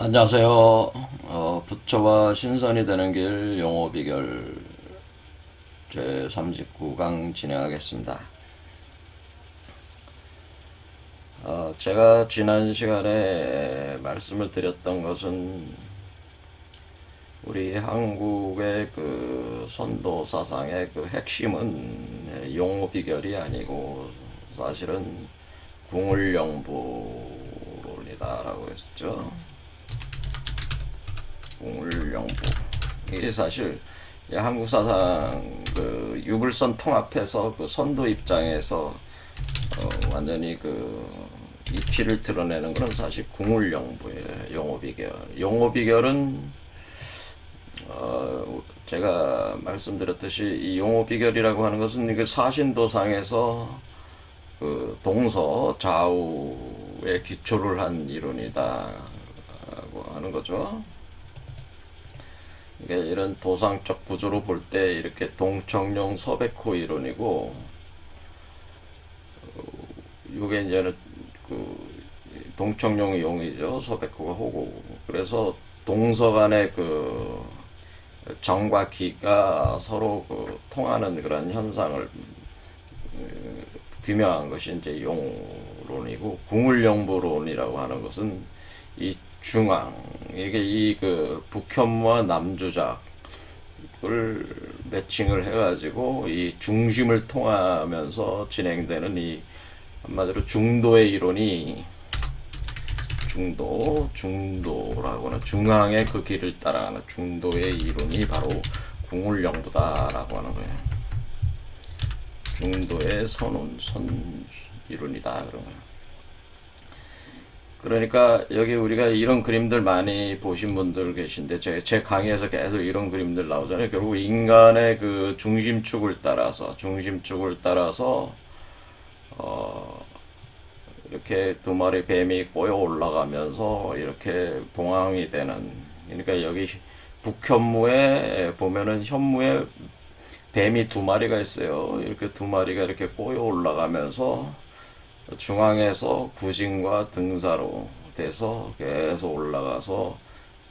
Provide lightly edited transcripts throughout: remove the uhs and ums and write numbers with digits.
안녕하세요. 부처와 신선이 되는 길 용어 비결 제 39강 진행하겠습니다. 제가 지난 시간에 말씀을 드렸던 것은 우리 한국의 그 선도 사상의 그 핵심은 용어 비결이 아니고 사실은 궁을영부론이다라고 했었죠. 궁을영부. 이게 사실 한국 사상 그 유불선 통합해서 그 선도 입장에서 완전히 그 이치를 드러내는 것은 사실 궁을영부예요. 용어비결. 용어비결은 제가 말씀드렸듯이 이 용어비결이라고 하는 것은 그 사신도상에서 그 동서 좌우에 기초를 한 이론이다라고 하는 거죠. 이게 이런 도상적 구조로 볼 때 이렇게 동청룡 서백호 이론이고, 이게 이제는 그 동청룡이 용이죠, 서백호가 호고. 그래서 동서 간의 그 정과 기가 서로 그 통하는 그런 현상을 규명한 것이 이제 용론이고, 궁을영부론이라고 하는 것은 이 중앙, 이게 이 그 북현무와 남주작을 매칭을 해가지고 이 중심을 통하면서 진행되는 이 한마디로 중도의 이론이 중도라고 하는 중앙의 그 길을 따라가는 중도의 이론이 바로 궁을영부다라고 하는 거예요. 중도의 선 이론이다 그런 거예요. 그러니까 여기 우리가 이런 그림들 많이 보신 분들 계신데 제 강의에서 계속 이런 그림들 나오잖아요. 결국 인간의 그 중심축을 따라서 이렇게 두 마리 뱀이 꼬여 올라가면서 이렇게 봉황이 되는, 그러니까 여기 북현무에 보면은 현무에 뱀이 두 마리가 있어요. 이렇게 두 마리가 이렇게 꼬여 올라가면서 중앙에서 구진과 등사로 돼서 계속 올라가서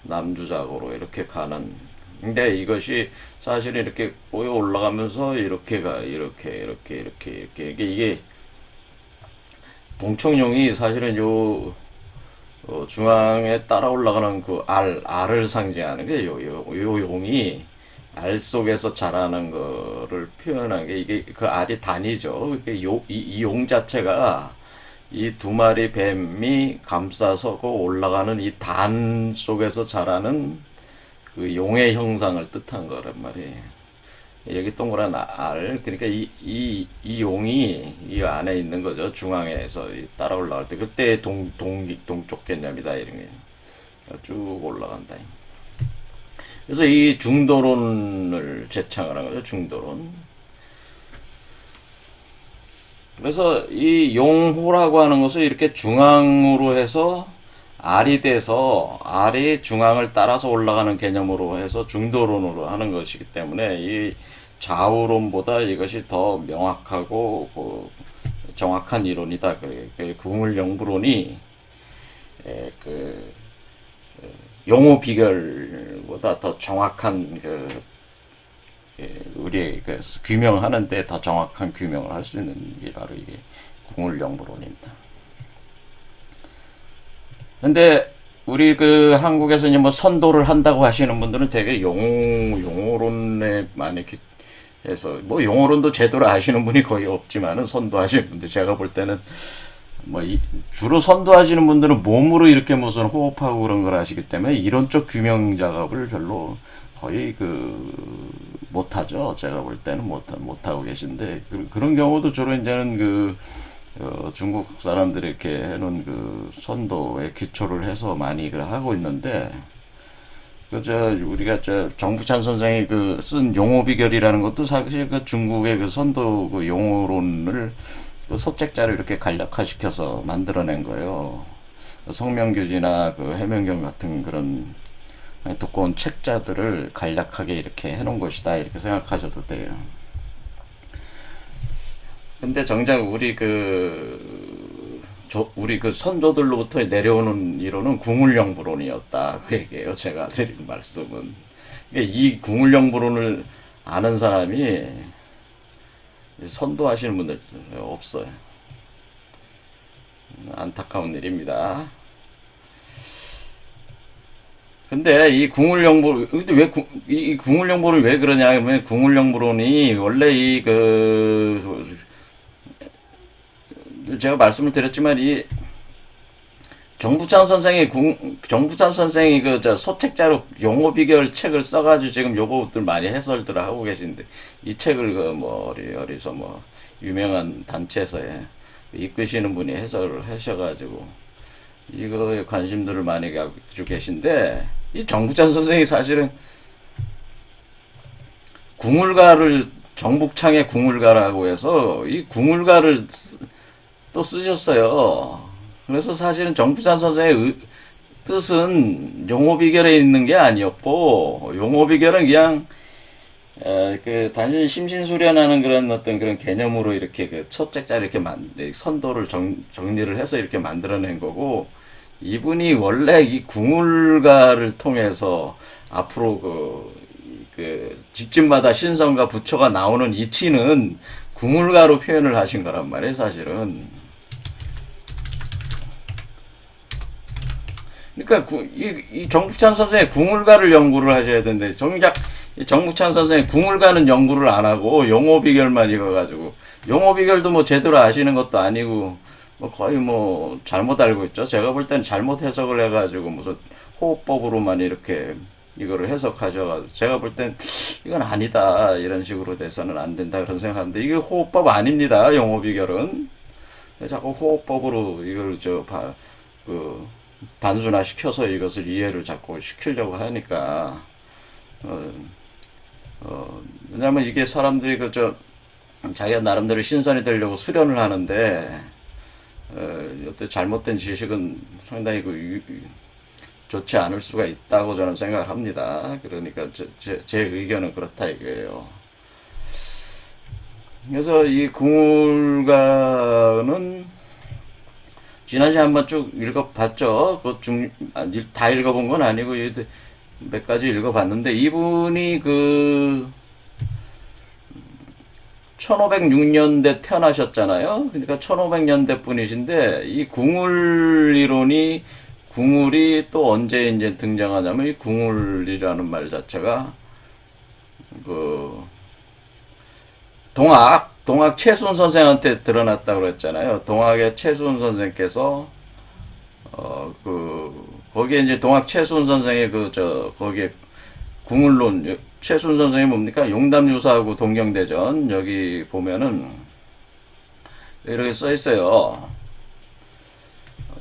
남주작으로 이렇게 가는. 근데 이것이 사실 이렇게 꼬여 올라가면서 이게 동청룡이 사실은 요 중앙에 따라 올라가는 그 알을 상징하는 게 요 용이 알 속에서 자라는 거를 표현한 게 이게 그 알이 단이죠. 이 용 자체가 이 두 마리 뱀이 감싸서고 올라가는 이 단 속에서 자라는 그 용의 형상을 뜻한 거란 말이에요. 여기 동그란 알, 그러니까 이 용이 이 안에 있는 거죠. 중앙에서 따라 올라갈 때. 그때 동쪽 개념이다. 이런 게 쭉 올라간다. 그래서 이 중도론을 제창을 한 거죠. 중도론. 그래서 이 용호라고 하는 것을 이렇게 중앙으로 해서 알이 돼서 알이 중앙을 따라서 올라가는 개념으로 해서 중도론으로 하는 것이기 때문에 이 좌우론보다 이것이 더 명확하고 그 정확한 이론이다. 그 궁을영부론이 그 용어 비결보다 더 정확한 그 우리 그 규명하는데 더 정확한 규명을 할 수 있는 게 바로 이게 궁을영부론입니다. 근데 우리 그 한국에서 이제 뭐 선도를 한다고 하시는 분들은 되게 용어론에 많이 해서 뭐 용어론도 제대로 아시는 분이 거의 없지만은 선도하시는 분들 제가 볼 때는 뭐 주로 선도하시는 분들은 몸으로 이렇게 무슨 호흡하고 그런 걸 하시기 때문에 이론적 규명 작업을 별로 거의 그 못하죠. 제가 볼 때는 못하고 계신데 그런 경우도 주로 이제는 그 중국 사람들이 이렇게 해놓은 그 선도에 기초를 해서 많이 하고 있는데, 우리가 정부찬 선생이 그 쓴 용어 비결이라는 것도 사실 그 중국의 그 선도 그 용어론을 그 소책자를 이렇게 간략화시켜서 만들어낸 거예요. 성명규지나 그 해명경 같은 그런 두꺼운 책자들을 간략하게 이렇게 해놓은 것이다. 이렇게 생각하셔도 돼요. 근데 정작 우리 그 우리 그 선조들로부터 내려오는 이론은 궁울영부론이었다. 그 얘기예요. 제가 드린 말씀은. 이 궁울영부론을 아는 사람이 선도하시는 분들 없어요. 안타까운 일입니다. 근데 이 궁울영부, 근데 왜 이 궁울영부를 왜 그러냐 하면 궁울영부론이 원래 제가 말씀을 드렸지만 이 정부찬 선생이 그 저 소책자로 용어비결 책을 써가지고 지금 요것들 많이 해설들을 하고 계신데 이 책을 그 뭐 어디서 뭐 유명한 단체에서 이끄시는 분이 해설을 하셔가지고 이거에 관심들을 많이 가지고 계신데 이 정부찬 선생이 사실은 궁울가를 정북창의 궁울가라고 해서 이 궁울가를 또 쓰셨어요. 그래서 사실은 정부찬 선생의 뜻은 용어비결에 있는 게 아니었고 용어비결은 그냥 그 단순히 심신수련하는 그런 어떤 그런 개념으로 이렇게 그 첫 책자 이렇게 선도를 정리를 해서 이렇게 만들어낸 거고 이분이 원래 이 궁울가를 통해서 앞으로 그 집집마다 신성과 부처가 나오는 이치는 궁울가로 표현을 하신 거란 말이에요, 사실은. 그러니까 이 정부찬 선생의 궁울가를 연구를 하셔야 되는데 정작 정부찬 선생이 궁울가는 연구를 안 하고 용어비결만 읽어가지고 용어비결도 뭐 제대로 아시는 것도 아니고 뭐 거의 뭐 잘못 알고 있죠. 제가 볼 때는 잘못 해석을 해가지고 무슨 호흡법으로만 이렇게 이거를 해석하셔가지고 제가 볼 땐 이건 아니다 이런 식으로 돼서는 안 된다 그런 생각하는데 이게 호흡법 아닙니다. 용어비결은 자꾸 호흡법으로 이걸 단순화 시켜서 이것을 이해를 자꾸 시키려고 하니까 왜냐면 이게 사람들이 자기가 나름대로 신선이 되려고 수련을 하는데 어떤 잘못된 지식은 상당히 좋지 않을 수가 있다고 저는 생각을 합니다. 그러니까 제 의견은 그렇다 이거예요. 그래서 이 궁울가는 지난주에 한번 쭉 읽어봤죠. 다 읽어본 건 아니고 몇 가지 읽어봤는데 이분이 1506년대 태어나셨잖아요. 그러니까 1500년대 분이신데 이 궁울 이론이 궁울이 또 언제 이제 등장하냐면 이 궁울이라는 말 자체가 동학 최순 선생한테 드러났다고 그랬잖아요. 동학의 최순 선생께서 거기에 이제 동학 최순 선생의 거기에 궁울론 최순 선생이 뭡니까? 용담유사하고 동경대전 여기 보면은 이렇게 써 있어요.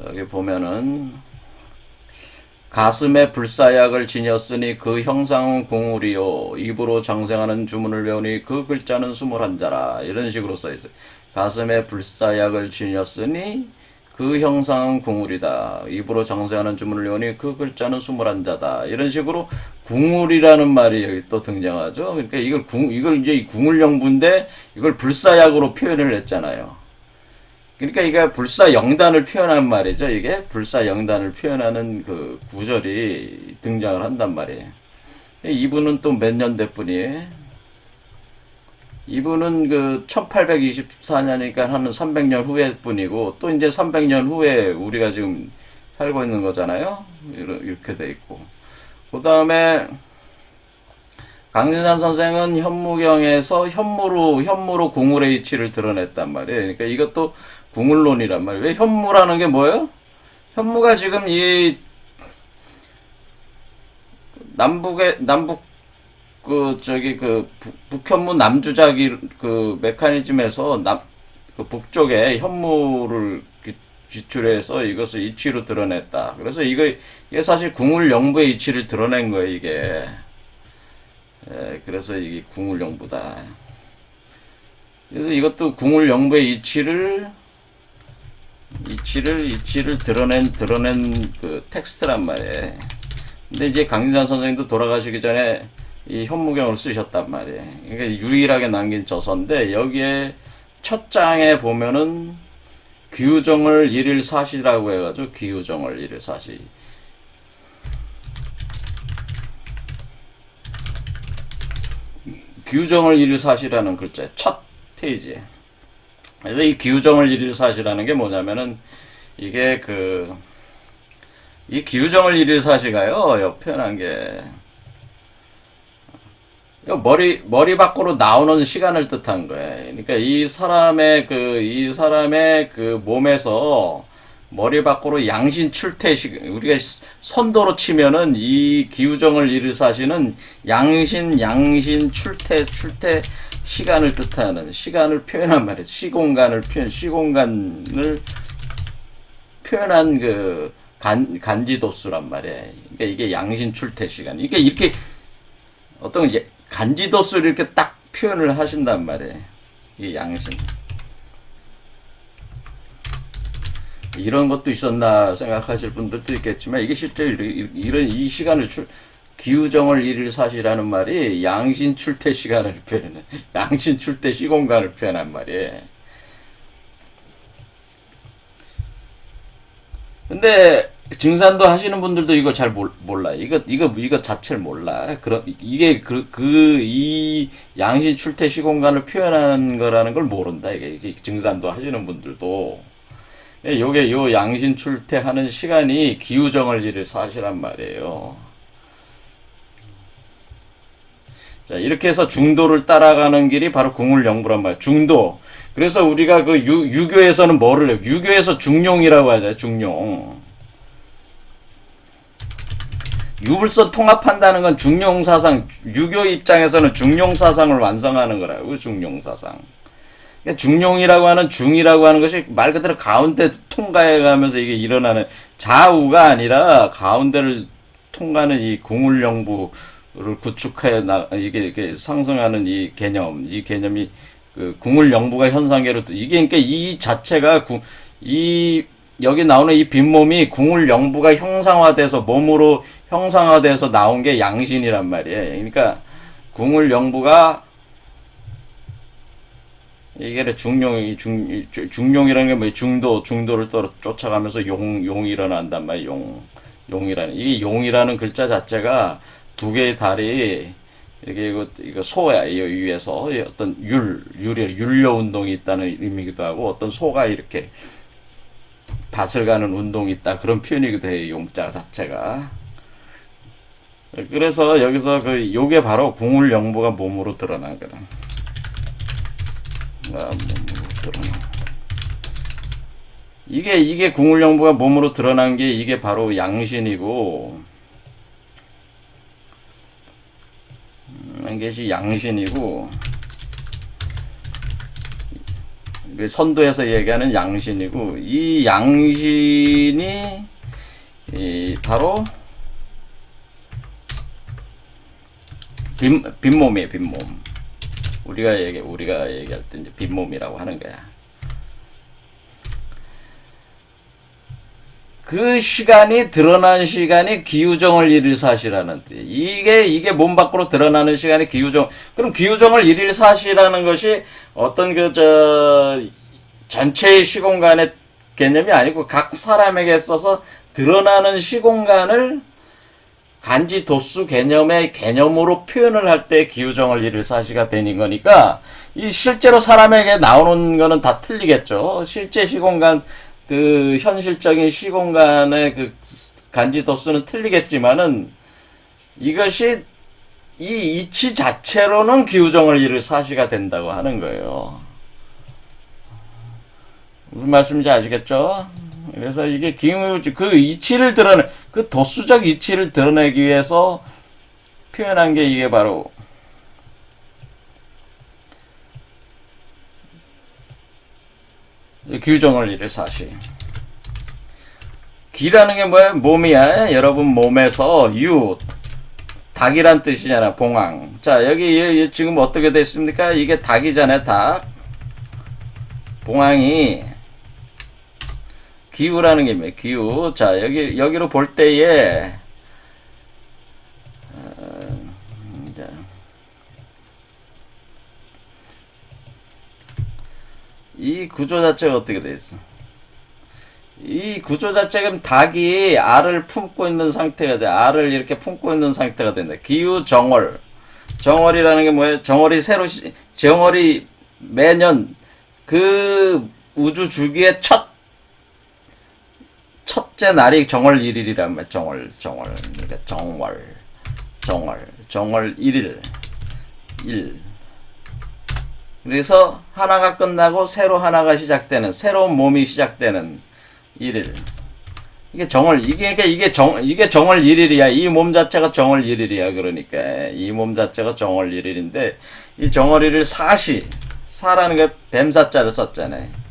여기 보면은 가슴에 불사약을 지녔으니 그 형상은 궁울이요 입으로 장생하는 주문을 외우니 그 글자는 21자라 이런 식으로 써 있어요. 가슴에 불사약을 지녔으니 그 형상은 궁울이다. 입으로 장생하는 주문을 외우니 그 글자는 21자다. 이런 식으로 궁울이라는 말이 여기 또 등장하죠. 그러니까 이걸 이제 궁울영부인데 이걸 불사약으로 표현을 했잖아요. 그러니까 이게 불사영단을 표현한 말이죠. 이게 불사영단을 표현하는 그 구절이 등장을 한단 말이에요. 이분은 또 몇 년대 분이에요? 이분은 1824년이니까 하는 300년 후의 분이고 또 이제 300년 후에 우리가 지금 살고 있는 거잖아요. 이렇게 돼 있고. 그 다음에 강진산 선생은 현무경에서 현무로 궁울의 이치를 드러냈단 말이에요. 그러니까 이것도 궁울론이란 말이에요. 왜 현무라는 게 뭐예요? 현무가 지금 북현무 남주자기 메커니즘에서 북쪽에 현무를 기출해서 이것을 이치로 드러냈다. 그래서 이게 사실 궁울영부의 이치를 드러낸 거예요, 이게. 그래서 이게 궁울영부다. 그래서 이것도 궁울영부의 이치를 드러낸 그 텍스트란 말이에요. 근데 이제 강진산 선생님도 돌아가시기 전에 이 현무경을 쓰셨단 말이에요. 그러니까 유일하게 남긴 저서인데 여기에 첫 장에 보면은 기우정을 일일사시라고 해가지고 기우정을 일일사시. 기우정을 일일사시라는 글자의 첫 페이지에. 그래서 이 기우정을 일일사시라는 게 뭐냐면은 이게 이 기우정을 일일사시가요, 표현한 게 머리 밖으로 나오는 시간을 뜻한 거예요. 그러니까 이 사람의 그 몸에서 머리 밖으로 양신 출퇴 우리가 선도로 치면은 이 기우정을 일일사시는 양신 출퇴 시간을 뜻하는 시간을 표현한 말이에요. 시공간을 표현한 간지도수란 말이에요. 그러니까 이게 양신 출퇴 시간. 이게 이렇게 어떤 간지도수를 이렇게 딱 표현을 하신단 말이에요. 이 양신. 이런 것도 있었나 생각하실 분들도 있겠지만 이게 실제 이런 이 시간을 기우정을 일일사시라는 말이 양신 출퇴 시간을 표현해. 양신 출퇴 시공간을 표현한 말이에요. 근데 증산도 하시는 분들도 이거 잘 몰라. 이거 자체를 몰라. 이게 이 양신 출퇴 시공간을 표현하는 거라는 걸 모른다. 이게 증산도 하시는 분들도. 요 양신 출퇴하는 시간이 기우정을 일일사시란 말이에요. 자, 이렇게 해서 중도를 따라가는 길이 바로 궁울영부란 말이에요. 중도. 그래서 우리가 유교에서는 뭐를 해요? 유교에서 중용이라고 하잖아요. 중용. 유불서 통합한다는 건 중용사상, 유교 입장에서는 중용사상을 완성하는 거라고, 중용사상. 그러니까 중용이라고 하는 중이라고 하는 것이 말 그대로 가운데 통과해 가면서 이게 일어나는 좌우가 아니라 가운데를 통과하는 이 궁울영부를 구축해 이게 상승하는 이 개념이 궁울영부가 현상계로 이게 그러니까 이 자체가 여기 나오는 이 빈몸이 궁울영부가 형상화돼서 몸으로 형상화돼서 나온 게 양신이란 말이에요. 그러니까 궁울영부가 이게 중용이라는 게 뭐 중도를 쫓아가면서 용이 일어난단 말이에요. 이게 용이라는 글자 자체가 두 개의 달이 이렇게 이거 소야 이 위에서 어떤 율려 운동이 있다는 의미기도 하고 어떤 소가 이렇게 밭을 가는 운동이 있다 그런 표현이기도 해요. 용자 자체가. 그래서 여기서 요게 바로 궁울영부가 몸으로 드러난 거다. 이게 궁울영부가 몸으로 드러난 게 이게 바로 양신이고 이것이 양신이고 선도에서 얘기하는 양신이고 이 양신이 바로 빈몸이에요. 빈몸. 우리가 얘기할 때 이제 빈몸이라고 하는 거야. 그 시간이 드러난 시간이 기우정을 일일사시라는 뜻. 이게 몸 밖으로 드러나는 시간이 기우정. 그럼 기우정을 일일사시라는 것이 어떤 전체의 시공간의 개념이 아니고 각 사람에게 있어서 드러나는 시공간을 간지 도수 개념으로 표현을 할 때 기우정을 일일사시가 되는 거니까 이 실제로 사람에게 나오는 거는 다 틀리겠죠. 실제 시공간 현실적인 시공간의 간지 도수는 틀리겠지만은 이것이 이 이치 자체로는 기우정을 일일사시가 된다고 하는 거예요. 무슨 말씀인지 아시겠죠? 그래서 이게 이치를 도수적 이치를 드러내기 위해서 표현한 게 이게 바로 기우정을 일일사시. 기라는 게 뭐야? 몸이야. 여러분 몸에서 닭이란 뜻이잖아. 봉황. 자, 여기 지금 어떻게 됐습니까? 이게 닭이잖아요. 닭. 봉황이 기우라는 게 뭐예요? 기우. 자, 여기로 볼 때에 이 구조 자체가 어떻게 돼 있어? 이 구조 자체가 닭이 알을 품고 있는 상태가 돼. 알을 이렇게 품고 있는 상태가 된다. 기후정월. 정월이라는 게 뭐예요? 정월이 매년 그 우주 주기의 첫째 날이 정월 1일이란 말이야. 그러니까 정월 1일. 그래서 하나가 끝나고 새로 하나가 시작되는, 새로운 몸이 시작되는 1일. 이게 정월, 그러니까 이게 정월 1일이야. 이 몸 자체가 정월 1일이야. 그러니까. 이 몸 자체가 정월 1일인데, 이 정월 1일 사라는 게 뱀사자를 썼잖아요.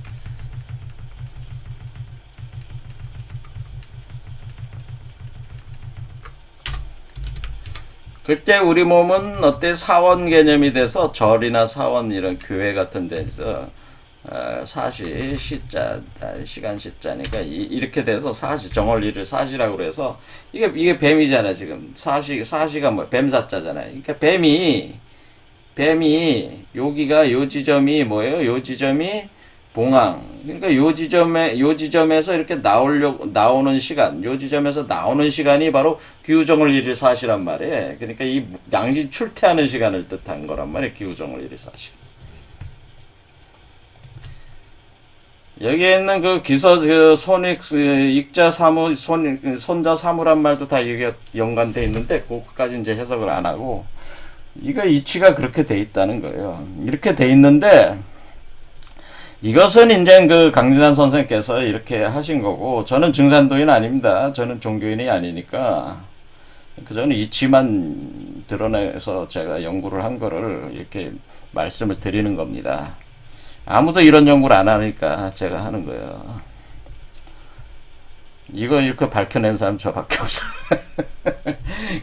그때 우리 몸은 어때 사원 개념이 돼서 절이나 사원 이런 교회 같은 데서 사시 시자 시간 시자니까 이렇게 돼서 사시 정월 1일 사시라고 그래서 이게 뱀이잖아 지금 사시가 뭐 뱀사자잖아요. 그러니까 뱀이 여기가 요 지점이 뭐예요? 요 지점이 봉황. 그러니까 요 지점에서 이렇게 나오는 시간, 요 지점에서 나오는 시간이 바로 기우정월 1일 사시란 말이에요. 그러니까 이 양신 출퇴하는 시간을 뜻한 거란 말이에요. 기우정월 1일 사시. 여기에 있는 그 기서, 익자 사무, 손자 사무란 말도 다 이게 연관돼 있는데, 그것까지 이제 해석을 안 하고, 이거 이치가 그렇게 돼 있다는 거예요. 이렇게 돼 있는데, 이것은 이제 그 강진환 선생께서 이렇게 하신 거고, 저는 증산도인 아닙니다. 저는 종교인이 아니니까, 그저는 이치만 드러내서 제가 연구를 한 거를 이렇게 말씀을 드리는 겁니다. 아무도 이런 연구를 안 하니까 제가 하는 거예요. 이거 이렇게 밝혀낸 사람 저밖에 없어요.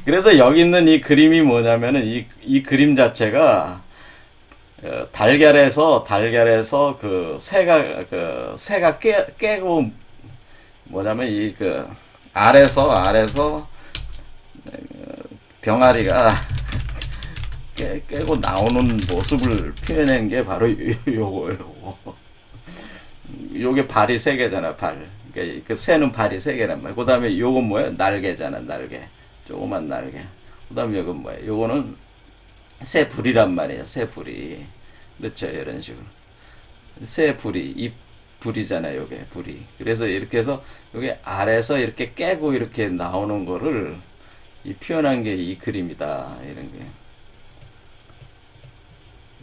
그래서 여기 있는 이 그림이 뭐냐면은 이 그림 자체가 달걀에서 그 새가 깨고 뭐냐면 이 그 알에서 병아리가 깨고 나오는 모습을 표현한 게 바로 요거예요. 요게 발이 3개잖아, 발. 그러니까 그 새는 발이 3개란 말이야. 그 다음에 요건 뭐야? 날개잖아, 날개. 조그만 날개. 그 다음에 요건 뭐야? 요거는 새 불이란 말이야, 새 불이. 그렇죠, 이런 식으로. 새 불이, 이 불이잖아, 요게, 불이. 그래서 이렇게 해서 요게 알에서 이렇게 깨고 이렇게 나오는 거를 표현한 게 이 그림이다, 이런 게.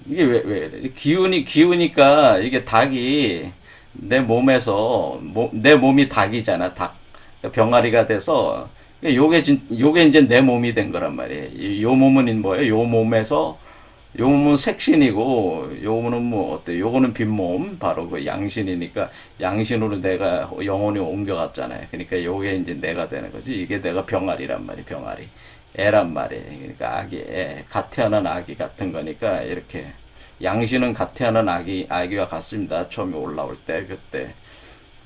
이게 왜 기우니까 이게 닭이 내 몸에서 내 몸이 닭이잖아, 닭. 그러니까 병아리가 돼서 요게 이제 내 몸이 된 거란 말이에요. 요 몸은 뭐예요? 요 몸은 색신이고 요 몸은 뭐 어때? 요거는 빈몸, 바로 그 양신이니까 양신으로 내가 영혼이 옮겨갔잖아요. 그러니까 요게 이제 내가 되는 거지. 이게 내가 병아리란 말이에요. 병아리. 애란 말이에요. 그러니까 애, 갓 태어난 아기 같은 거니까 이렇게 양신은 갓 태어난 아기와 같습니다. 처음에 올라올 때 그때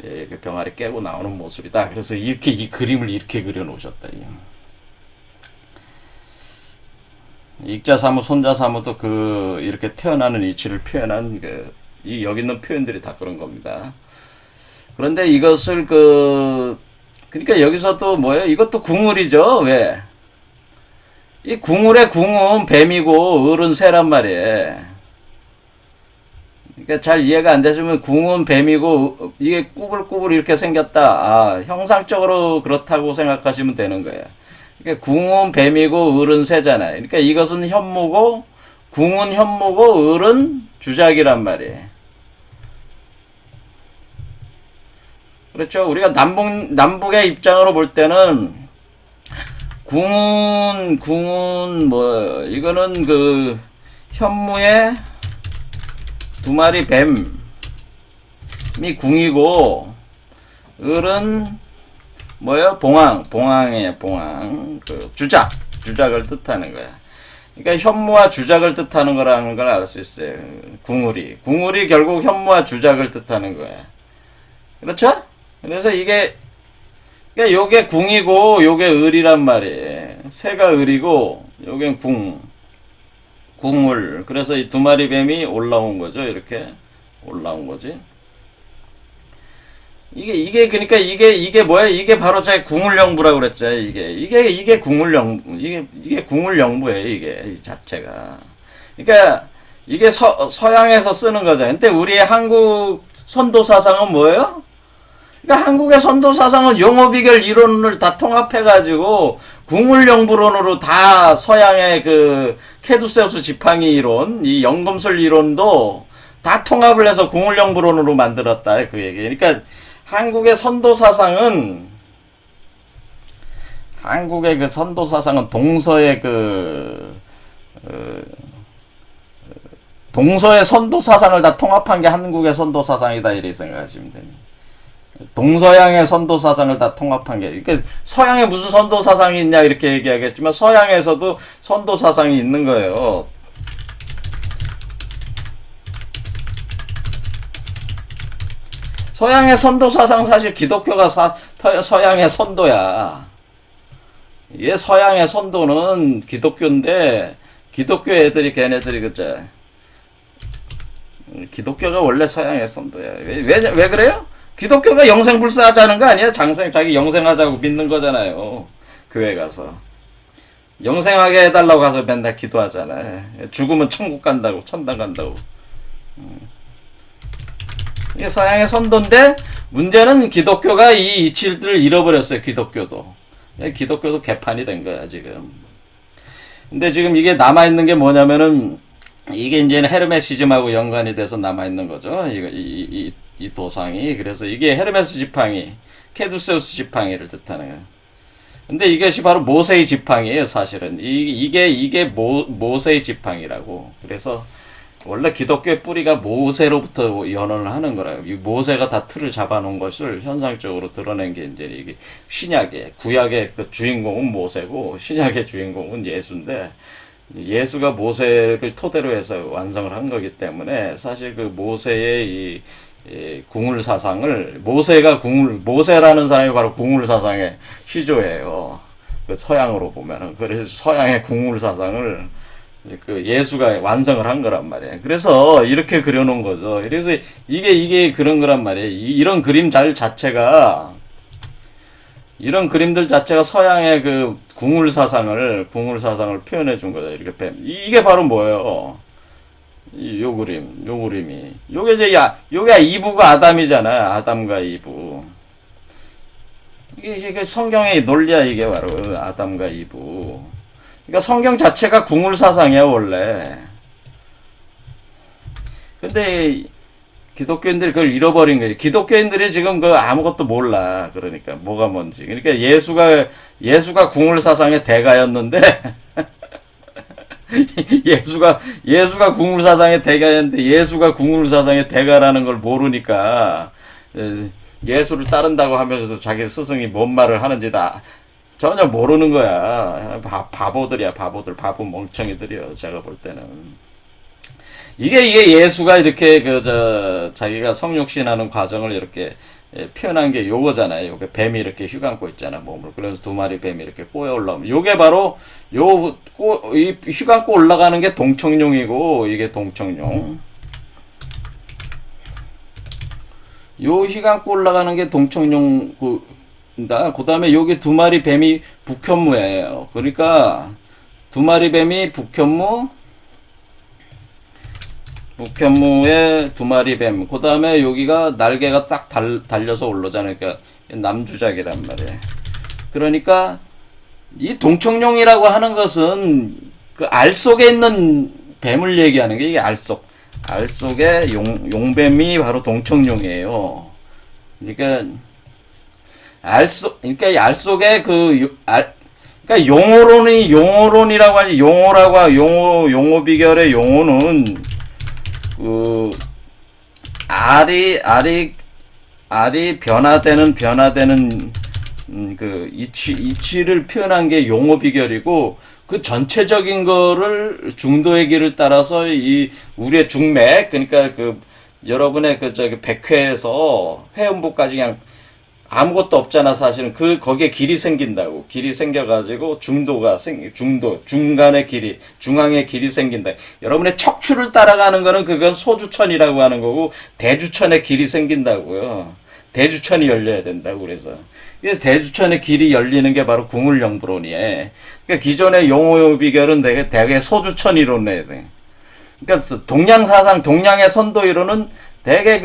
그 병아리 깨고 나오는 모습이다. 그래서 이렇게 이 그림을 이렇게 그려 놓으셨다. 익자사무, 손자사무도 이렇게 태어나는 이치를 표현한 여기 있는 표현들이 다 그런 겁니다. 그런데 이것을 그러니까 여기서 또 뭐예요? 이것도 궁을이죠. 왜? 이 궁을의 궁은 뱀이고 을은 새란 말이에요. 그러니까 잘 이해가 안 되시면 궁은 뱀이고 이게 꾸불꾸불 이렇게 생겼다. 형상적으로 그렇다고 생각하시면 되는 거예요. 그러니까 궁은 뱀이고 을은 새잖아요. 그러니까 이것은 현무고 궁은 현무고 을은 주작이란 말이에요. 그렇죠? 우리가 남북의 입장으로 볼 때는 궁은 이거는 현무의 2마리 뱀이 궁이고 을은 뭐예요? 봉황이에요. 봉황. 주작을 뜻하는 거야. 그러니까 현무와 주작을 뜻하는 거라는 걸 알 수 있어요. 궁을이 결국 현무와 주작을 뜻하는 거야. 그렇죠? 그래서 그러니까 요게 궁이고 요게 을이란 말이에요. 새가 을이고 요게 궁을. 그래서 이 2마리 뱀이 올라온 거죠. 이렇게 올라온 거지. 이게 그러니까 이게 뭐야? 이게 바로 제 궁울영부라고 그랬죠. 이게 이게 궁울영부예요. 이게 이 자체가. 그러니까 이게 서양에서 쓰는 거죠. 근데 우리의 한국 선도 사상은 뭐예요? 그러니까 한국의 선도 사상은 용어 비결 이론을 다 통합해 가지고 궁울영부론으로 다 서양의 그 캐두세우스 지팡이 이론, 이 연금술 이론도 다 통합을 해서 궁울영부론으로 만들었다 그 얘기. 그러니까 한국의 선도 사상은 동서의 동서의 선도 사상을 다 통합한 게 한국의 선도 사상이다 이렇게 생각하시면 됩니다. 동서양의 선도 사상을 다 통합한 게, 그러니까 서양에 무슨 선도 사상이 있냐 이렇게 얘기하겠지만 서양에서도 선도 사상이 있는 거예요. 서양의 선도 사상 사실 기독교가 서양의 선도야. 이게 서양의 선도는 기독교인데 기독교 애들이 걔네들이 그죠? 기독교가 원래 서양의 선도야. 왜 그래요? 기독교가 영생불사하자는 거 아니야? 자기 영생하자고 믿는 거잖아요. 교회 가서 영생하게 해달라고 가서 맨날 기도하잖아. 죽으면 천국 간다고, 천당 간다고. 이게 서양의 선도인데 문제는 기독교가 이 이치를 잃어버렸어요. 기독교도 개판이 된 거야 지금. 근데 지금 이게 남아있는 게 뭐냐면은 이게 이제는 헤르메시즘하고 연관이 돼서 남아있는 거죠. 이 도상이. 그래서 이게 헤르메스 지팡이, 캐두세우스 지팡이를 뜻하는 거예요. 근데 이것이 바로 모세의 지팡이에요, 사실은. 이게 모세의 지팡이라고. 그래서 원래 기독교의 뿌리가 모세로부터 연원을 하는 거라요. 이 모세가 다 틀을 잡아놓은 것을 현상적으로 드러낸 게 이제 이게 신약의, 구약의 그 주인공은 모세고 신약의 주인공은 예수인데, 예수가 모세를 토대로 해서 완성을 한 거기 때문에 사실 그 모세의 이 궁울 사상을, 모세라는 사람이 바로 궁울 사상의 시조예요. 그 서양으로 보면은. 그래서 서양의 궁울 사상을 그 예수가 완성을 한 거란 말이에요. 그래서 이렇게 그려놓은 거죠. 그래서 이게 그런 거란 말이에요. 이런 그림들 자체가 서양의 그 궁울 사상을 표현해 준 거죠. 이렇게 이게 바로 뭐예요? 요 그림이. 요게 이제 요게 이브가 아담이잖아. 아담과 이브. 이게 성경의 논리야. 이게 바로 아담과 이브. 그러니까 성경 자체가 궁울 사상이야 원래. 근데 기독교인들이 그걸 잃어버린 거예요. 기독교인들이 지금 그 아무것도 몰라. 그러니까 뭐가 뭔지. 그러니까 예수가 궁울 사상의 대가였는데 예수가 궁울 사상의 대가였는데 예수가 궁울 사상의 대가라는 걸 모르니까 예수를 따른다고 하면서도 자기 스승이 뭔 말을 하는지 다 전혀 모르는 거야. 바보들이야, 바보들. 바보 멍청이들이요. 제가 볼 때는. 이게 예수가 이렇게 자기가 성육신하는 과정을 이렇게 표현한 게 요거잖아요. 요게 뱀이 이렇게 휘감고 있잖아, 몸을. 그래서 두 마리 뱀이 이렇게 꼬여 올라오면. 요게 바로, 이 휘감고 올라가는 게 동청룡이고, 이게 동청룡. 요 휘감고 올라가는 게 동청룡, 그 다음에 여기 두 마리 뱀이 북현무예요. 그러니까 두 마리 뱀이 북현무의 두 마리 뱀. 그 다음에 여기가 날개가 딱 달려서 올라오잖아요. 그러니까 남주작이란 말이에요. 그러니까 이 동청룡이라고 하는 것은 그 알 속에 있는 뱀을 얘기하는 게 이게 알 속에 용뱀이 바로 동청룡이에요. 그러니까 알 속에 그러니까 용어론이라고 하지, 용어 비결의 용어는, 알이 변화되는, 그, 이치를 표현한 게 용어 비결이고, 그 전체적인 거를 중도의 길을 따라서 우리의 중맥, 그러니까 여러분의 백회에서 회음부까지 그냥 아무것도 없잖아, 사실은. 거기에 길이 생긴다고. 길이 생겨가지고, 중간의 길이, 중앙의 길이 생긴다. 여러분의 척추를 따라가는 거는 그건 소주천이라고 하는 거고, 대주천의 길이 생긴다고요. 대주천이 열려야 된다고 그래서 대주천의 길이 열리는 게 바로 궁을영부론이에. 그러니까 기존의 용호 비결은 대개 소주천 이론에 돼. 그러니까 동양 사상, 동양의 선도 이론은 대개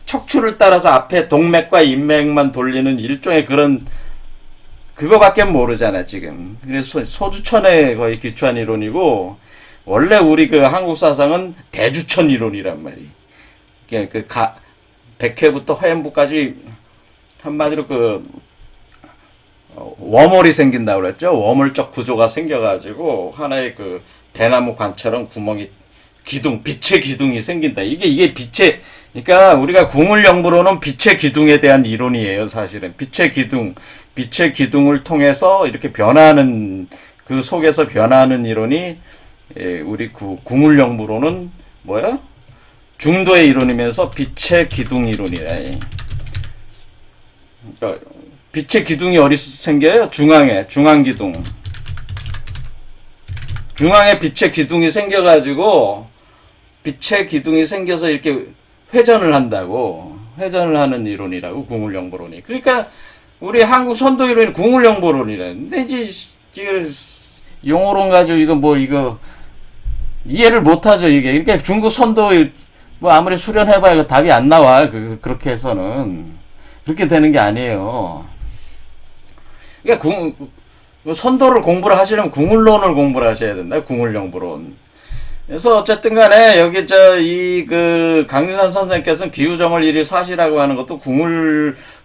척추를 따라서 앞에 동맥과 인맥만 돌리는 일종의 그런 그거밖에 모르잖아 지금. 그래서 소주천에 거의 기초한 이론이고, 원래 우리 한국 사상은 대주천 이론이란 말이. 백회부터 화염부까지 한마디로 워멀이 생긴다고 그랬죠. 워멀적 구조가 생겨가지고 하나의 대나무 관처럼 구멍이 빛의 기둥이 생긴다. 이게 그러니까 우리가 궁을영부로는 빛의 기둥에 대한 이론이에요, 사실은. 빛의 기둥을 통해서 이렇게 변화하는, 그 속에서 변화하는 이론이, 우리 궁을영부로는 뭐야? 중도의 이론이면서 빛의 기둥 이론이라. 그러니까 빛의 기둥이 어디서 생겨요? 중앙기둥. 중앙에 빛의 기둥이 생겨가지고, 빛의 기둥이 생겨서 이렇게 회전을 하는 이론이라고, 궁을영부론이. 그러니까, 우리 한국 선도 이론이 궁을영부론이래. 근데 이제, 용어론 가지고 이해를 못하죠, 이게. 그러니까 중국 선도, 아무리 수련해봐야 답이 안 나와. 그렇게 해서는. 그렇게 되는 게 아니에요. 그러니까 선도를 공부를 하시려면 궁을론을 공부를 하셔야 된다. 궁을영부론. 그래서 어쨌든 간에 여기 강진산 선생님께서는 기우정을 일이 사시라고 하는 것도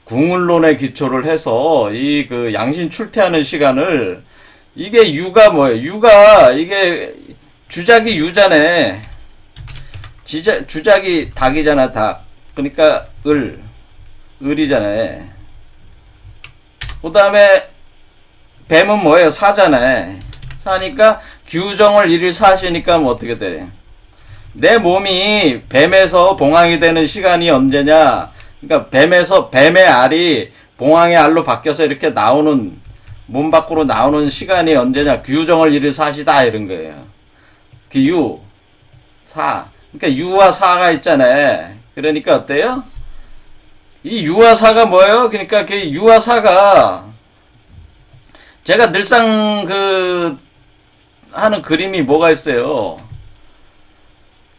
궁을론에 기초를 해서 양신 출퇴하는 시간을, 이게 유가 뭐예요? 이게 주작이 유잖아. 주작이 닭이잖아, 닭. 그러니까 을이잖아. 그 다음에 뱀은 뭐예요? 사잖아. 사니까 규정을 1일 사시니까 뭐 어떻게 돼? 내 몸이 뱀에서 봉황이 되는 시간이 언제냐? 그러니까 뱀의 알이 봉황의 알로 바뀌어서 이렇게 몸 밖으로 나오는 시간이 언제냐? 규정을 1일 사시다 이런 거예요. 사. 그러니까 유와 사가 있잖아요. 그러니까 어때요? 이 유와 사가 뭐예요? 그러니까 유와 사가, 제가 늘상 하는 그림이 뭐가 있어요?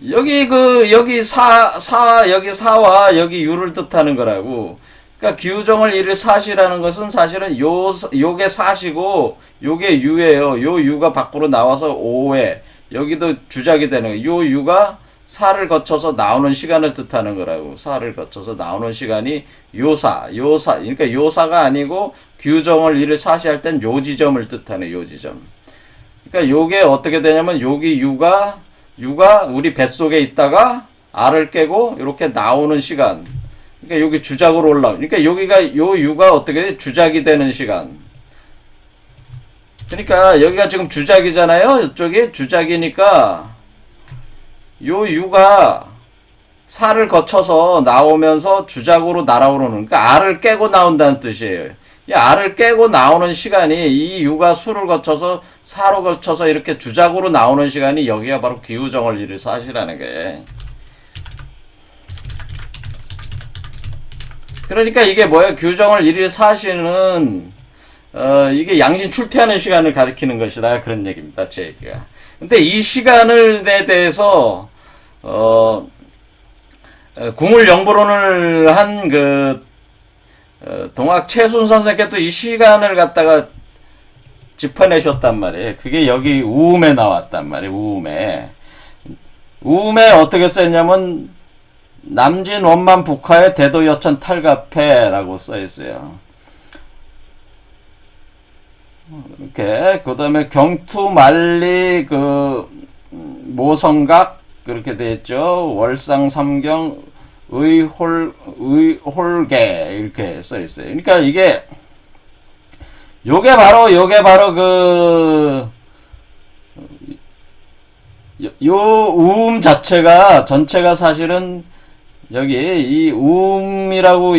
여기 여기 사와 여기 유를 뜻하는 거라고. 그러니까 기우정을 이를 사시라는 것은 사실은 요게 사시고 요게 유예요. 요 유가 밖으로 나와서 오해. 여기도 주작이 되는 거예요. 요 유가 사를 거쳐서 나오는 시간을 뜻하는 거라고. 사를 거쳐서 나오는 시간이 요사. 그러니까 요사가 아니고 규정을 이를 사시할 땐 요지점을 뜻하네, 요지점. 그러니까 요게 어떻게 되냐면, 여기 유가 우리 뱃속에 있다가 알을 깨고 이렇게 나오는 시간. 그러니까 여기 주작으로 그러니까 요 유가 어떻게 돼? 주작이 되는 시간. 그러니까 여기가 지금 주작이잖아요. 이쪽이 주작이니까 요 유가 사를 거쳐서 나오면서 주작으로 날아오르는, 그러니까 알을 깨고 나온다는 뜻이에요. 이 알을 깨고 나오는 시간이, 이 유가 수를 거쳐서 사로 거쳐서 이렇게 주작으로 나오는 시간이 여기가 바로 기우정을 일을 사시라는 게. 그러니까 이게 뭐예요? 규정을 일일 사시는 이게 양신 출퇴하는 시간을 가리키는 것이다, 그런 얘기입니다, 제 얘기가. 근데 이 시간에 대해서 궁을영부론을 한 동학 최순 선생께도 이 시간을 갖다가 짚어내셨단 말이에요. 그게 여기 우음에 나왔단 말이에요. 우음에 어떻게 썼냐면, 남진 원만 북하의 대도 여천 탈갑해라고 써있어요. 이렇게. 그 다음에 경투 만리 모성각 그렇게 되었죠. 월상 삼경 의홀계 이렇게 써 있어요. 그러니까 요게 바로 요 우음 자체가 전체가 사실은 여기 이 우음이라고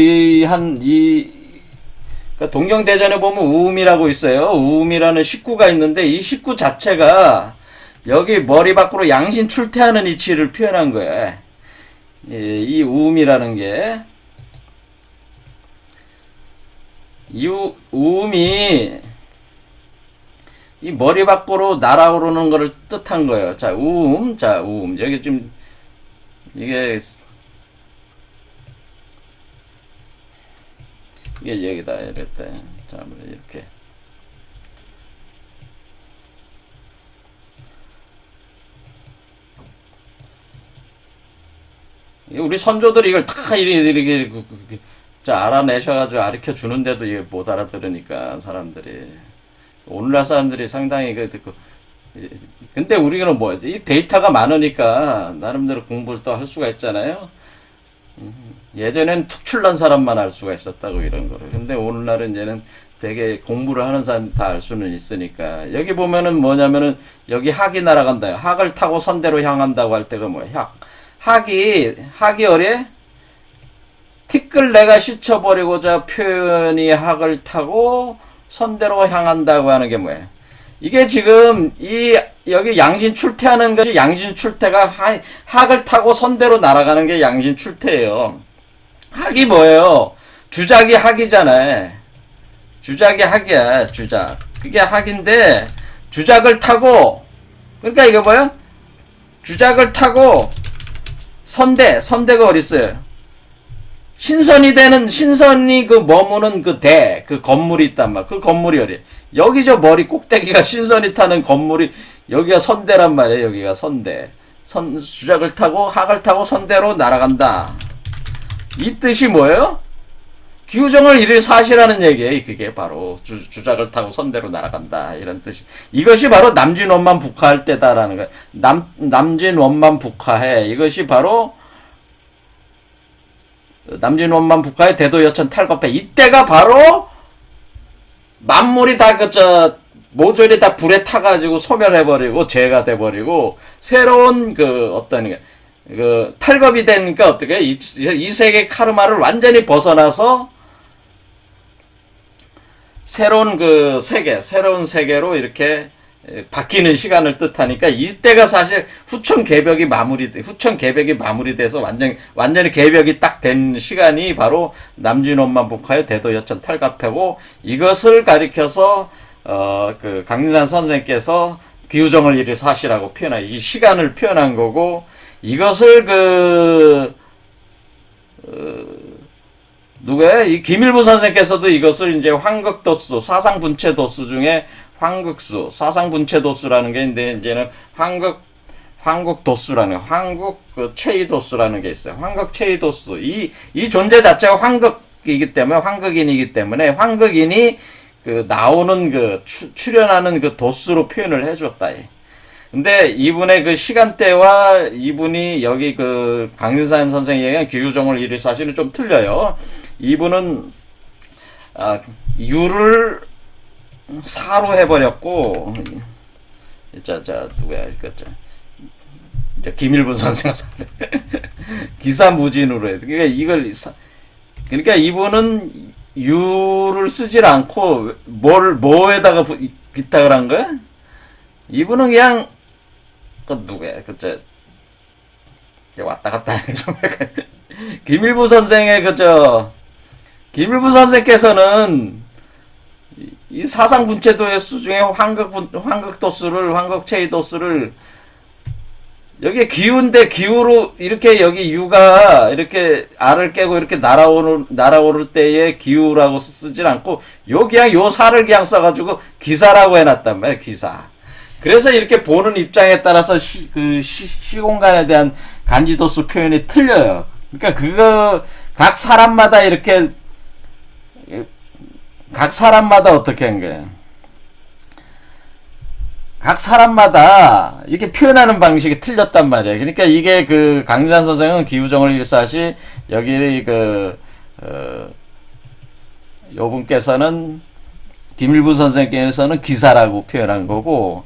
그러니까 동경대전에 보면 우음이라고 있어요. 우음이라는 식구가 있는데, 이 식구 자체가 여기 머리 밖으로 양신 출퇴하는 이치를 표현한 거예요. 이 우음이라는 게. 이 우음이 이 머리 밖으로 날아오르는 거를 뜻한 거예요. 자, 우음, 자, 우음. 여기 좀, 이게 여기다, 이랬대. 자, 이렇게. 우리 선조들이 이걸 다 이렇게, 자, 알아내셔가지고 가르쳐 주는데도 이게 못 알아들으니까, 사람들이. 오늘날 사람들이 상당히 그 듣고, 근데 우리는 뭐, 이 데이터가 많으니까, 나름대로 공부를 또 할 수가 있잖아요. 예전엔 특출난 사람만 알 수가 있었다고, 이런 거를. 근데 오늘날은 이제는 되게 공부를 하는 사람 다 알 수는 있으니까. 여기 보면은 뭐냐면은, 여기 학이 날아간다. 학을 타고 선대로 향한다고 할 때가 뭐야? 학이 어래? 티끌 내가 씻어버리고자 표현이 학을 타고 선대로 향한다고 하는 게 뭐야? 이게 지금 여기 양신 출퇴하는 것이 양신 출퇴가 학을 타고 선대로 날아가는 게 양신 출퇴예요. 학이 뭐예요? 주작이 학이잖아요. 주작이 학이야, 주작. 그게 학인데 주작을 타고 그러니까 이거 뭐야? 주작을 타고 선대가 어디 있어요? 신선이 그 머무는 그 건물이 있단 말이야. 그 건물이 어디? 여기 저 머리 꼭대기가 신선이 타는 건물이, 여기가 선대란 말이에요. 여기가 선대. 주작을 타고, 학을 타고 선대로 날아간다. 이 뜻이 뭐예요? 기우정을 이를 사시라는 얘기예요. 그게 바로 주작을 타고 선대로 날아간다. 이런 뜻이. 이것이 바로 남진원만 북화할 때다라는 거예요. 남진원만 북화해. 이것이 바로 남진원만 북화의 대도여천 탈거패. 이때가 바로 만물이 다 모조리 다 불에 타가지고 소멸해버리고 재가 돼버리고 새로운 어떤 탈겁이 되니까 어떻게 이 세계 카르마를 완전히 벗어나서 새로운 새로운 세계로 이렇게 바뀌는 시간을 뜻하니까 이때가 사실 후천 개벽이 마무리돼서 완전히 개벽이 딱 된 시간이 바로 남진원만 북화의 대도여천 탈갑회고, 이것을 가리켜서 강진산 선생께서 기우정을 이를 사시라고 표현한, 이 시간을 표현한 거고, 이것을 누구야? 이 김일부 선생께서도 이것을 이제 황극도수, 사상분체도수 중에 사상분체도수라는 게 있는데, 이제는 황극도수라는, 최이도수라는 게 있어요. 황극최이도수. 이 존재 자체가 황극이기 때문에, 황극인이기 때문에, 황극인이 나오는 출현하는 도수로 표현을 해줬다. 근데 이분의 시간대와 이분이 여기 강윤산 선생이 얘기한 기우정을 이를 사실은 좀 틀려요. 이분은, 유를 사로 해버렸고, 누구야, 김일분 선생, 기사무진으로 해. 그러니까 이분은 유를 쓰질 않고, 뭐에다가 기탁을 한 거야? 이분은 그냥, 누구야, 왔다 갔다 하는 게 좀 약간, 김일부 선생께서는, 이 사상분체도수 중에 황극도수를, 황극체이도수를, 여기에 기우인데, 기우로, 이렇게 여기 유가, 이렇게 알을 깨고 이렇게 날아오를 때에 기우라고 쓰질 않고, 그냥 요 사를 그냥 써가지고, 기사라고 해놨단 말이야, 기사. 그래서 이렇게 보는 입장에 따라서 시공간에 대한 간지도수 표현이 틀려요. 그러니까 각 사람마다 어떻게 한 거예요? 각 사람마다 이렇게 표현하는 방식이 틀렸단 말이에요. 그러니까 이게 강진산 선생은 기우정을 일사시, 여기 요분께서는, 김일부 선생께서는 기사라고 표현한 거고,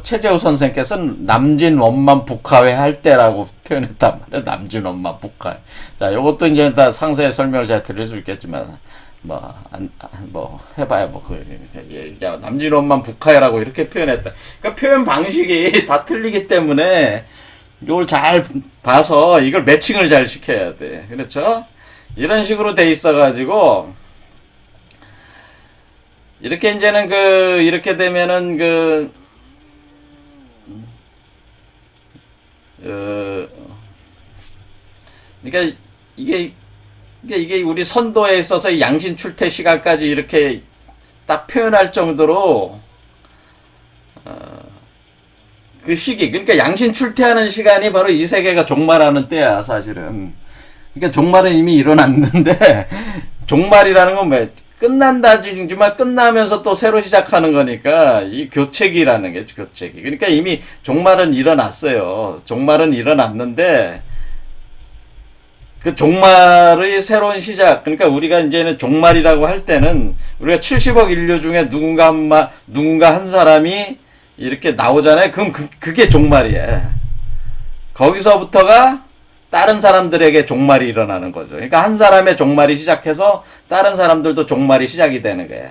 최재우 선생께서는 남진원만 북화회 할 때라고 표현했단 말이에요. 남진원만 북화회. 자, 요것도 이제 다 상세히 설명을 제가 드릴 수 있겠지만, 해봐야 남진원만 북화회라고 이렇게 표현했다. 그러니까 표현 방식이 다 틀리기 때문에, 이걸 잘 봐서 이걸 매칭을 잘 시켜야 돼. 그렇죠? 이런 식으로 돼 있어가지고, 이렇게 이제는 이렇게 되면은 그러니까 이게 우리 선도에 있어서 양신 출퇴 시간까지 이렇게 딱 표현할 정도로, 그 시기, 그러니까 양신 출퇴하는 시간이 바로 이 세계가 종말하는 때야, 사실은. 그러니까 종말은 이미 일어났는데, 종말이라는 건 왜, 끝난다지만 끝나면서 또 새로 시작하는 거니까, 이 교체기라는 게 교체기. 그러니까 이미 종말은 일어났어요. 종말은 일어났는데, 그 종말의 새로운 시작. 그러니까 우리가 이제는 종말이라고 할 때는 우리가 70억 인류 중에 누군가 한 사람이 이렇게 나오잖아요. 그럼 그게 종말이에요. 거기서부터가 다른 사람들에게 종말이 일어나는 거죠. 그러니까 한 사람의 종말이 시작해서 다른 사람들도 종말이 시작이 되는 거예요.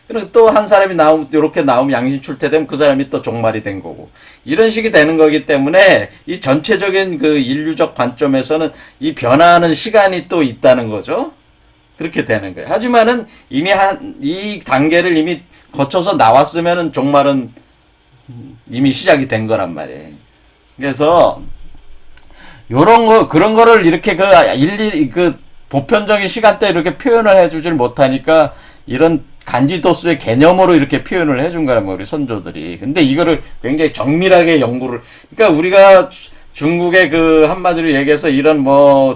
그리고 또 한 사람이 이렇게 나오면 양신 출퇴되면 그 사람이 또 종말이 된 거고. 이런 식이 되는 거기 때문에 이 전체적인 그 인류적 관점에서는 이 변화하는 시간이 또 있다는 거죠. 그렇게 되는 거예요. 하지만은 이미 이 단계를 이미 거쳐서 나왔으면은 종말은 이미 시작이 된 거란 말이에요. 그래서 그런 거를 이렇게 일일이 보편적인 시간대에 이렇게 표현을 해주질 못하니까 이런 간지도수의 개념으로 이렇게 표현을 해준 거란 말이에요, 우리 선조들이. 근데 이거를 굉장히 정밀하게 연구를, 그러니까 우리가 중국의 한마디로 얘기해서 이런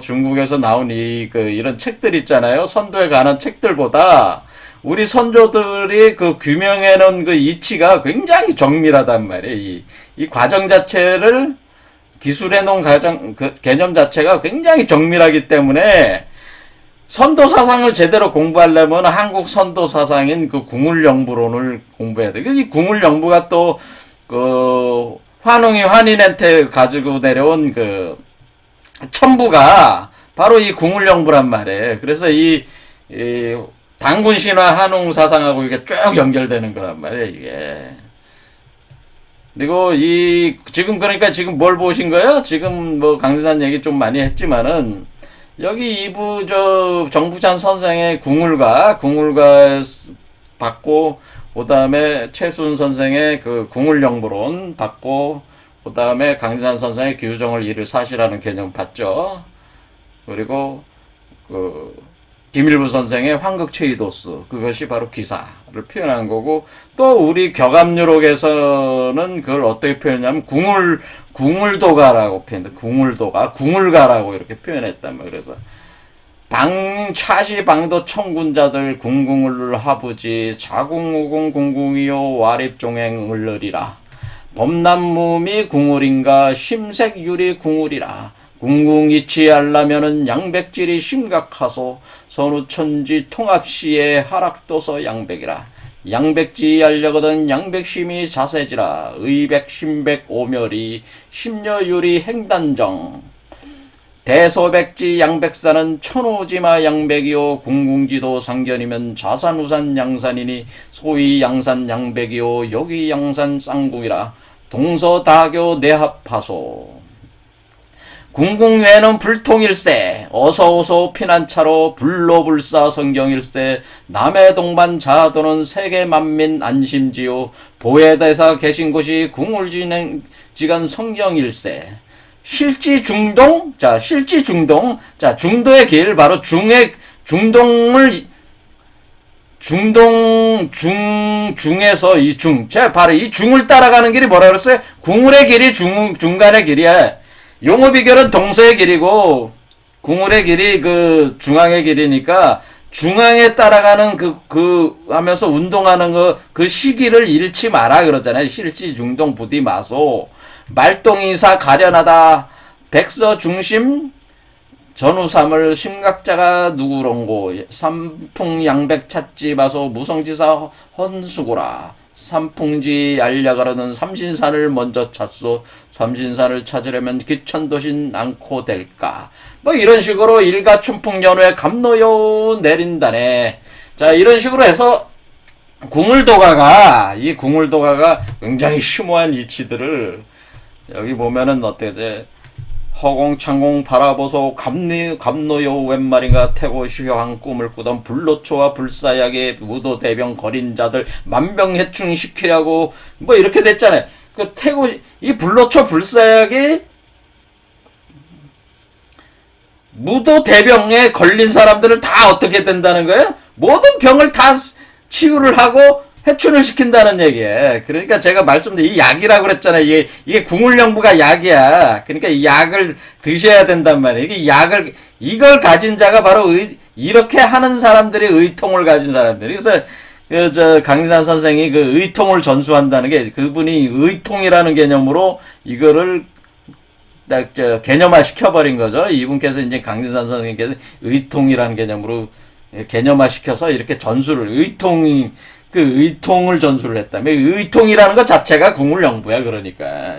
중국에서 나온 이런 책들 있잖아요. 선도에 관한 책들보다 우리 선조들이 규명해놓은 이치가 굉장히 정밀하단 말이에요. 이 과정 자체를 기술해놓은 개념 자체가 굉장히 정밀하기 때문에 선도 사상을 제대로 공부하려면 한국 선도 사상인 궁울영부론을 공부해야 돼. 이 궁울영부가 또 환웅이 환인한테 가지고 내려온 첨부가 바로 이 궁울영부란 말이에요. 그래서 이 당군신화 한웅 사상하고 이게 쭉 연결되는 거란 말이에요, 이게. 그리고 그러니까 지금 뭘 보신 거예요? 지금 강진산 얘기 좀 많이 했지만은, 여기 정부찬 선생의 궁울가 받고, 그 다음에 최순 선생의 궁울영부론 받고, 그 다음에 강진산 선생의 규정을 이를 사시라는 개념 받죠. 그리고 김일부 선생의 황극체이도스, 그것이 바로 기사를 표현한 거고, 또 우리 격암유록에서는 그걸 어떻게 표현하냐면 궁울도가라고 표현해. 궁울가라고 이렇게 표현했단 말이에요. 그래서 차시 방도 청군자들 궁궁을 하부지 자궁우궁 궁궁이요 와립종행을 느리라. 범남무미 궁울인가 심색유리 궁울이라. 궁궁이치하려면은 양백질이 심각하소. 선우천지 통합시에 하락도서 양백이라. 양백지 하려거든 양백심이 자세지라. 의백심백 오멸이 심려유리 행단정. 대소백지 양백사는 천우지마 양백이요. 궁궁지도 상견이면 자산우산 양산이니 소위 양산 양백이요. 여기 양산 쌍궁이라. 동서다교 내합하소. 궁궁외에는 불통일세. 어서오소 피난차로 불로불사 성경일세. 남해 동반 자도는 세계만민 안심지요. 보혜대사 계신 곳이 궁울지간 성경일세. 실지중동. 자, 실지중동. 자, 중도의 길, 바로 중에서 바로 이 중을 따라가는 길이 뭐라 그랬어요? 궁울의 길이 중간의 길이야. 용어 비결은 동서의 길이고, 궁울의 길이 중앙의 길이니까, 중앙에 따라가는 하면서 운동하는 그 시기를 잃지 마라 그러잖아요. 실지중동 부디마소. 말동이사 가련하다. 백서 중심 전우삼을 심각자가 누구론고. 삼풍양백 찾지 마소. 무성지사 헌수고라. 삼풍지 알려가려는 삼신산을 먼저 찾소. 삼신산을 찾으려면 기천도신 않고 될까. 이런 식으로 일가춘풍연후에 감노여 내린다네. 자, 이런 식으로 해서 궁울도가가 굉장히 심오한 이치들을 여기 보면은 어때지? 허공창공 바라보소 갑노요 웬 말인가 태고 휴양 꿈을 꾸던 불로초와 불사약의 무도대병 거린 자들 만병해충시키려고 뭐 이렇게 됐잖아요. 그 태고 이 불로초 불사약이 무도대병에 걸린 사람들을 다 어떻게 된다는 거예요? 모든 병을 다 치유를 하고 해춘을 시킨다는 얘기예요. 그러니까 제가 말씀드린 이 약이라고 그랬잖아요. 이게 궁울영부가 약이야. 그러니까 이 약을 드셔야 된단 말이에요. 이걸 가진 자가 바로 이렇게 하는 사람들이 의통을 가진 사람들. 그래서 강진산 선생이 그 의통을 전수한다는 게 그분이 의통이라는 개념으로 이거를 딱 개념화 시켜버린 거죠. 이분께서 이제 강진산 선생님께서 의통이라는 개념으로 개념화 시켜서 이렇게 전수를 의통을 전수를 했다며. 의통이라는 것 자체가 궁울영부야. 그러니까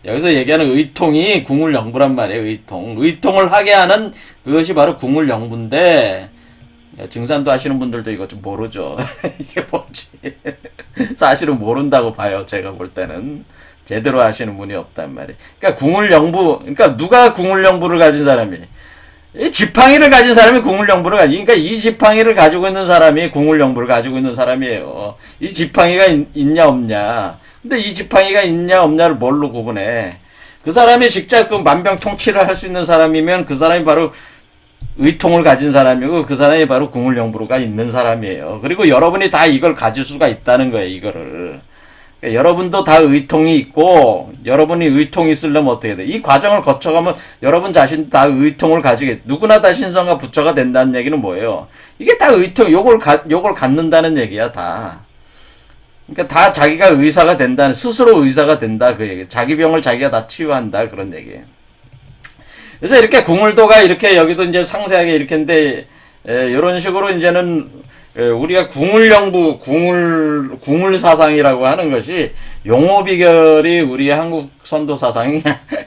여기서 얘기하는 의통이 궁울영부란 말이에요. 의통을 하게 하는 그것이 바로 궁울영부인데 증산도 하시는 분들도 이거 좀 모르죠. 이게 뭔지 사실은 모른다고 봐요. 제가 볼 때는 제대로 하시는 분이 없단 말이에요. 그러니까 궁울영부, 그러니까 누가 궁울영부를 가진 사람이에요? 이 지팡이를 가진 사람이 궁울영부를 가지. 그러니까 이 지팡이를 가지고 있는 사람이 궁울영부를 가지고 있는 사람이에요. 이 지팡이가 있냐 없냐. 근데 이 지팡이가 있냐 없냐를 뭘로 구분해? 그 사람이 직접 그 만병통치를 할 수 있는 사람이면 그 사람이 바로 의통을 가진 사람이고 그 사람이 바로 궁울영부가 있는 사람이에요. 그리고 여러분이 다 이걸 가질 수가 있다는 거예요. 이거를. 그러니까 여러분도 다 의통이 있고 여러분이 의통이 있으려면 어떻게 돼? 이 과정을 거쳐가면 여러분 자신 다 의통을 가지게, 누구나 다 신성과 부처가 된다는 얘기는 뭐예요? 이게 다 의통, 요걸 갖는다는 얘기야. 다. 그러니까 다 자기가 의사가 된다는, 스스로 의사가 된다 그 얘기. 자기 병을 자기가 다 치유한다 그런 얘기예요. 그래서 이렇게 궁울도가 이렇게 여기도 이제 상세하게 이렇게 했는데 이런 식으로 이제는 우리가 궁울영부, 궁울사상이라고 하는 것이 용어비결이 우리 한국 선도 사상이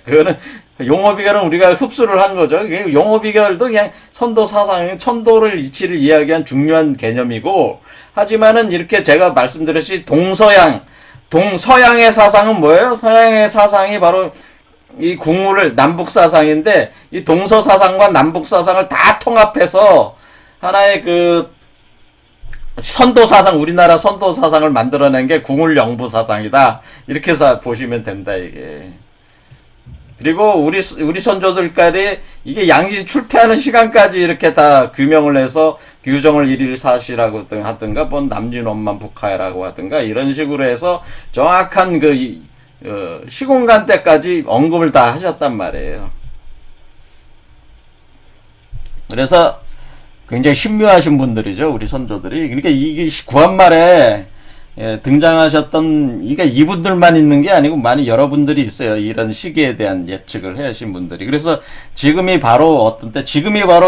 그거는 용어비결은 우리가 흡수를 한 거죠. 용어비결도 그냥 선도 사상, 천도를 이치를 이야기한 중요한 개념이고, 하지만은 이렇게 제가 말씀드렸듯이 서양의 사상은 뭐예요? 서양의 사상이 바로 이 궁울을 남북 사상인데 이 동서 사상과 남북 사상을 다 통합해서 하나의 그 선도 사상, 우리나라 선도 사상을 만들어낸 게 궁울영부 사상이다. 이렇게 해서 보시면 된다, 이게. 그리고 우리 선조들까지 이게 양신 출퇴하는 시간까지 이렇게 다 규명을 해서 규정을 일일사시라고 하든가, 뭐 남진원만 북하라고 하든가, 이런 식으로 해서 정확한 시공간 때까지 언급을 다 하셨단 말이에요. 그래서 굉장히 신묘하신 분들이죠, 우리 선조들이. 그러니까 이게 구한말에 등장하셨던, 이게 이분들만 있는 게 아니고 많이 여러분들이 있어요. 이런 시기에 대한 예측을 해하신 분들이. 그래서 지금이 바로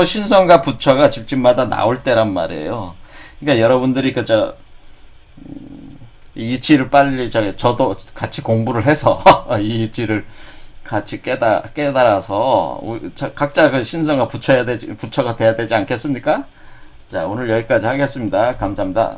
신성과 부처가 집집마다 나올 때란 말이에요. 그러니까 여러분들이 이치를 빨리 저도 같이 공부를 해서 이 이치를 같이 깨달아서 각자 그 신성과 부처가 돼야 되지 않겠습니까? 자, 오늘 여기까지 하겠습니다. 감사합니다.